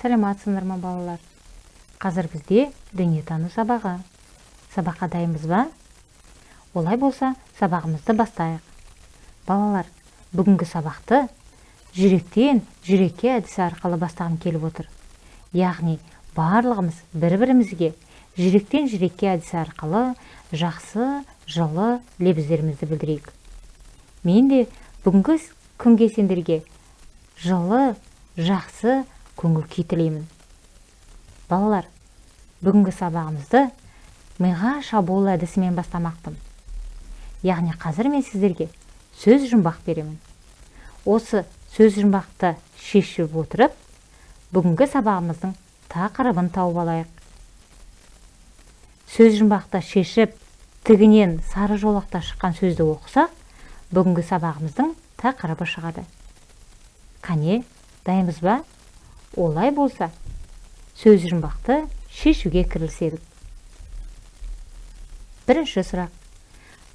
Сәлематсыңдар ма балалар? Қазір бізде дүниетану сабағы. Сабаққа дайынбыз ба? Олай болса, сабағымызды бастайық. Балалар, бүгінгі сабақты жүректен жүрекке әдісі арқылы бастағым келіп отыр. Яғни, барлығымыз бір-бірімізге жүректен жүрекке әдісі арқылы жақсы, жылы лебіздерімізді білдірейік. Мен де бүгінгі күнге сендерге жылы, жақсы көңіл күй тілеймін. Балалар, бүгінгі сабағымызды миға шабуыл әдісімен бастамақпын. Яғни қазір мен сіздерге сөз жұмбақ беремін. Осы сөз жұмбақты шешіп отырып, бүгінгі сабағымыздың тақырыбын тауып алайық. Сөз жұмбақты шешіп, тігінен сары жолақта шыққан сөзді оқысақ, бүгінгі сабағымыздың тақырыбы шығады. Қане, дайынбыз ба? Олай болса, сөз жұмбақты шешуге кіріселік. Бірінші сұрақ.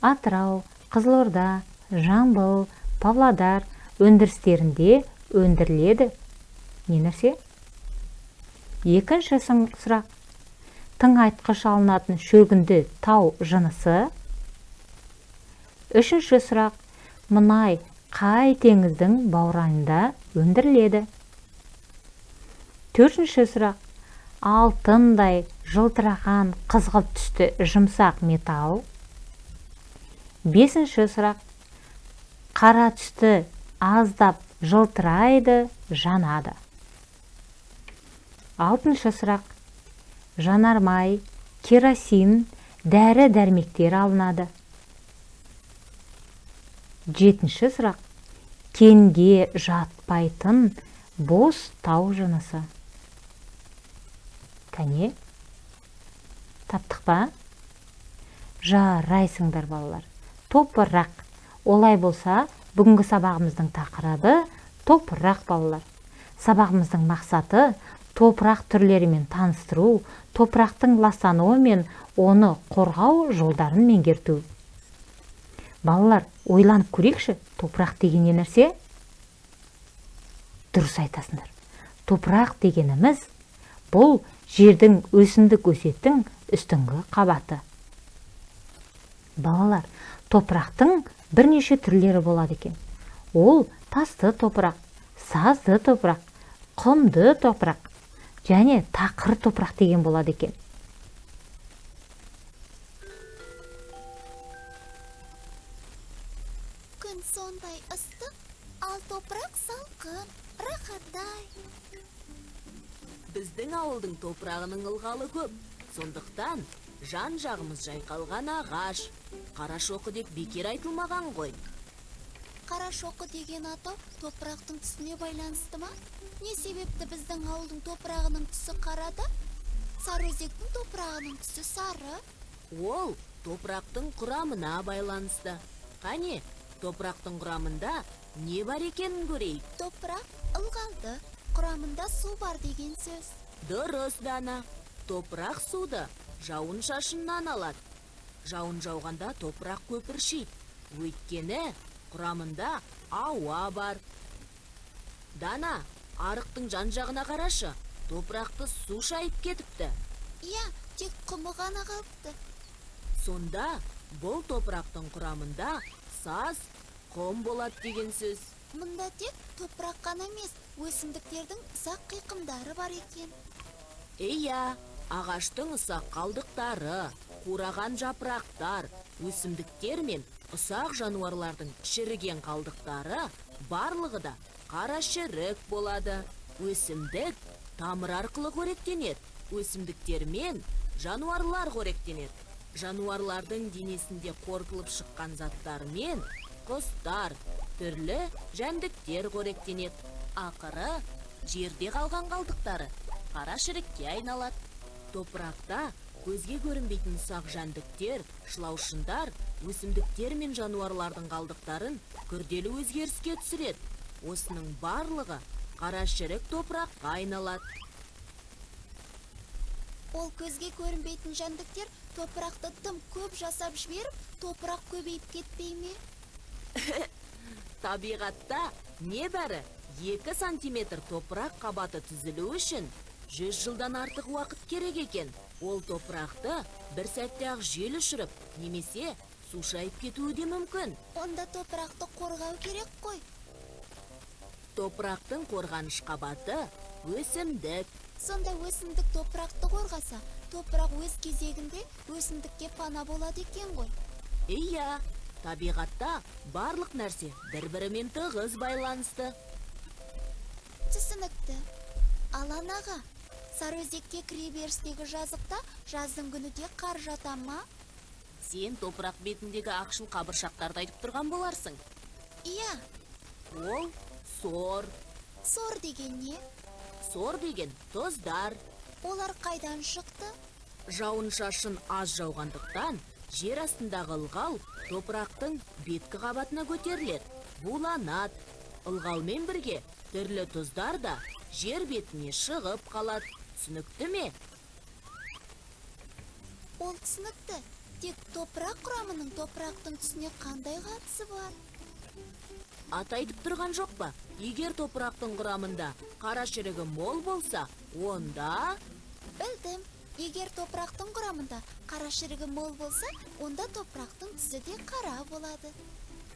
Атырау, Қызылорда, Жамбыл, Павлодар өндірістерінде өндіріледі. Не нәрсе? Екінші сұрақ. Тыңайтқыш алынатын шөгінді тау жынысы. Үшінші сұрақ. Мұнай қай теңіздің баурайында өндіріледі? Төртінші сұрақ. Алтындай жылтыраған қызғылт түсті жұмсақ металл. Бесінші сұрақ. Қара түсті аздап жылтырайды, жанады. Алтыншы сұрақ. Жанармай, керосин, дәрі-дәрмектер алынады. Жетінші сұрақ. Кенге жатпайтын бос тау жынысы. Кәне? Таптық па? Жарайсыңдар балалар. Топырақ. Олай болса, бүгінгі сабағымыздың тақырыбы топырақ балалар. Сабағымыздың мақсаты топырақ түрлерімен таныстыру, топырақтың ластануы мен оны қорғау жолдарын меңгерту. Балалар, ойланып көрейікші, топырақ деген не нәрсе? Дұрыс айтасыңдар. Топырақ дегеніміз бұл жердің өсімдік өсеттің үстіңгі қабаты. Балалар, топырақтың бірнеше түрлері болады екен. Ол тасты топырақ, сазды топырақ, құмды топырақ және тақыр топырақ деген болады екен. Күн сондай ыстық, ал топырақ салқын, рахаттай. Біздің ауылдың топырағының ылғалы көп. Сондықтан жан-жағымыз жайқалған ағаш. Қарашоқы деп бекер айтылмаған ғой. Қарашоқы деген атау топырақтың түсіне байланысты ма? Не себепті біздің ауылдың топырағының түсі қарада? Сарыөзектің топырағының түсі сары. Ол топырақтың құрамына байланысты. Қане, топырақтың құрамында не бар екенін көрейік. Топырақ ылғалды, құрамында су бар деген сөз. Дұрыс, Дана. Топырақ суды жауын шашыннан алады. Жауын жауғанда топырақ көпіршейді. Өйткені құрамында ауа бар. Дана, арықтың жан-жағына қарашы. Топырақты су шайып кетіпті. Иә, тек құмы ғана қалыпты. Сонда бұл топырақтың құрамында саз, құм болады деген сөз. Мұнда тек топырақ қана емес, өсімдіктердің ұсақ қиқымдары бар екен. Иә, ағаштың ұсақ қалдықтары, қураған жапырақтар, өсімдіктер мен ұсақ жануарлардың шіріген қалдықтары барлығы да қара шірік болады. Өсімдік тамыр арқылы қоректенеді. Өсімдіктер мен жануарлар қоректенеді. Жануарлардың денесінде қорытылып шыққан заттармен құстар, түрлі жәндіктер қоректенеді. Ақыры жерде қалған қалдықтары қара шірікке айналады. Топырақта көзге көрінбейтін ұсақ жәндіктер, шылаушындар, өсімдіктер мен жануарлардың қалдықтарын күрделі өзгеріске түсіреді. Осының барлығы қара шірік топыраққа айналады. Ол көзге көрінбейтін жәндіктер топырақты тым көп жасап жіберіп, топырақ көбейіп кетпей ме? Табиғатта небәрі 2 сантиметр топырақ қабаты түзілу үшін 100 жылдан артық уақыт керек екен. Ол топырақты бір сәтте ақ жел ұшырып, немесе су шайып кетуі де мүмкін. Онда топырақты қорғау керек қой. Топырақтың қорғаныш қабаты өсімдік. Сонда өсімдік топырақты қорғаса, топырақ өз кезегінде өсімдікке пана болады екен ғой. Иә, табиғатта барлық нәрсе бір-бірімен тығыз байланысты. Түсінікті. Алан аға, Сарыөзекке кіреберістегі жазықта жаздың күні де қар жата ма? Сен топырақ бетіндегі ақшыл қабыршақтарды айтып тұрған боларсың. Иә, Ол сор. сор деген не? Сор деген тұздар. Олар қайдан шықты? Жауын шашын аз жауғандықтан жер астындағы ылғал топырақтың беткі қабатына көтеріледі, буланады. Ылғалмен бірге түрлі тұздар да жер бетіне шығып қалады. Түсінікті ме? Ол түсінікті. Тек топырақ құрамының топырақтың түсіне қандай қатысы бар? Ата айтып тұрған жоқ па? Егер топырақтың құрамында қара шірігі мол болса, онда... Білдім. Егер топырақтың құрамында қара шірігі мол болса, онда топырақтың түсі де қара болады.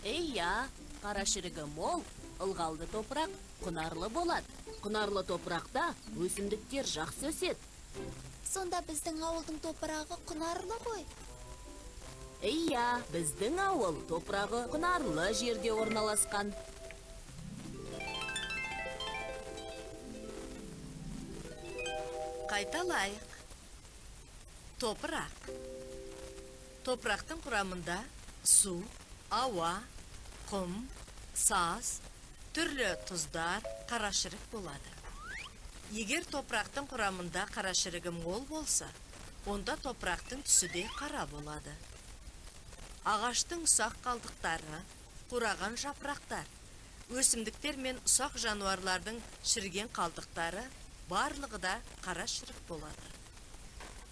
Иә, қара шірігі мол, ылғалды топырақ құнарлы болады. Құнарлы топырақта өсімдіктер жақсы өседі. Сонда біздің ауылдың топырағы құнарлы ғой. Иә, біздің ауыл топырағы құнарлы жерде орналасқан. Қайталайық. Топырақ. Топырақтың құрамында су, ауа, құм, саз, түрлі тұздар, қарашірік болады. Егер топырақтың құрамында қарашірігі мол болса, онда топырақтың түсі де қара болады. Ағаштың ұсақ қалдықтары, қураған жапырақтар, өсімдіктер мен ұсақ жануарлардың шіріген қалдықтары барлығы да қара шірік болады.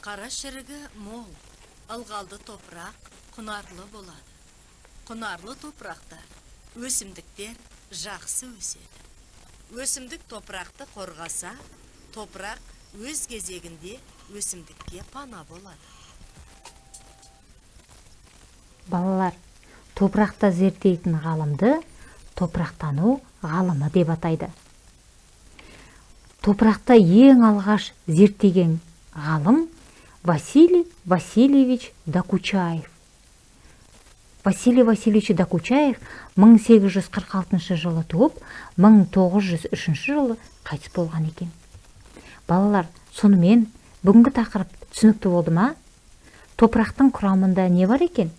Қара шірігі мол, ылғалды топырақ құнарлы болады. Құнарлы топырақта өсімдіктер жақсы өседі. Өсімдік топырақты қорғаса, топырақ өз кезегінде өсімдікке пана болады. Балалар, топырақта зерттейтін ғалымды топырақтану ғалымы деп атайды. Топырақта ең алғаш зерттеген ғалым Василий Васильевич Докучаев. Василий Васильевич Докучаев 1846 жылы туып, 1903 жылы қайтыс болған екен. Балалар, сонымен бүгінгі тақырып түсінікті болды ма? Топырақтың құрамында не бар екен?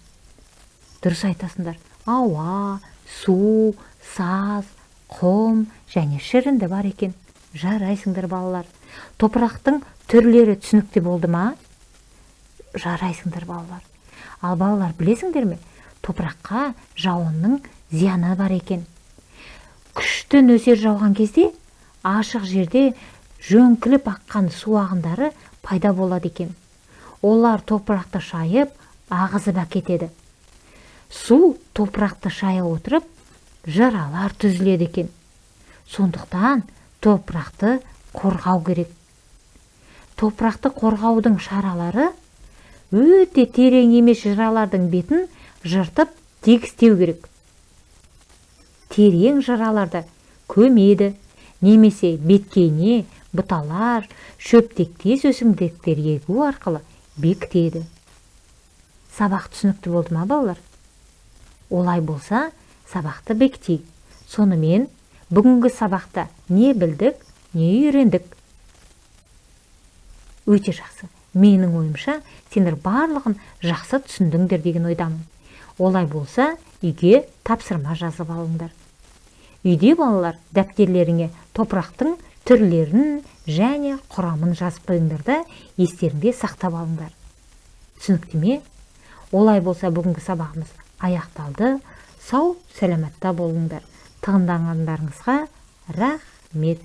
Дұрыс айтасыңдар. Ауа, су, саз, құм және шірінді бар екен. Жарайсыңдар балалар. Топырақтың түрлері түсінікті болды ма? Жарайсыңдар балалар. Ал балалар, білесіңдер ме? Топыраққа жауынның зияны бар екен. Күшті нөсер жауған кезде ашық жерде жөңкіліп аққан су ағындары пайда болады екен. Олар топырақты шайып, ағызып әкетеді. Су топырақты шая отырып, жаралар түзіледі екен. Сондықтан топырақты қорғау керек. Топырақты қорғаудың шаралары өте терең емес жаралардың бетін жыртып тегістеу керек. Терең жараларды көмеді, немесе беткейіне бұталар, шөптектес өсімдіктер егу арқылы бекітеді. Сабақ түсінікті болды ма балалар? Олай болса, сабақты бекітейік. Сонымен бүгінгі сабақта не білдік, не үйрендік? Өте жақсы. Менің ойымша, сендер барлығын жақсы түсіндіңдер деген ойдамын. Олай болса, үйге тапсырма жазып алыңдар. Үйде балалар дәптерлеріңе топырақтың түрлерін және құрамын жазып қойыңдар да естеріңде сақтап алыңдар. Түсінікті ме? Олай болса, бүгінгі сабағымыз аяқталды. Сау, сәлематта болыңдар. Тыңдағандарыңызға рахмет.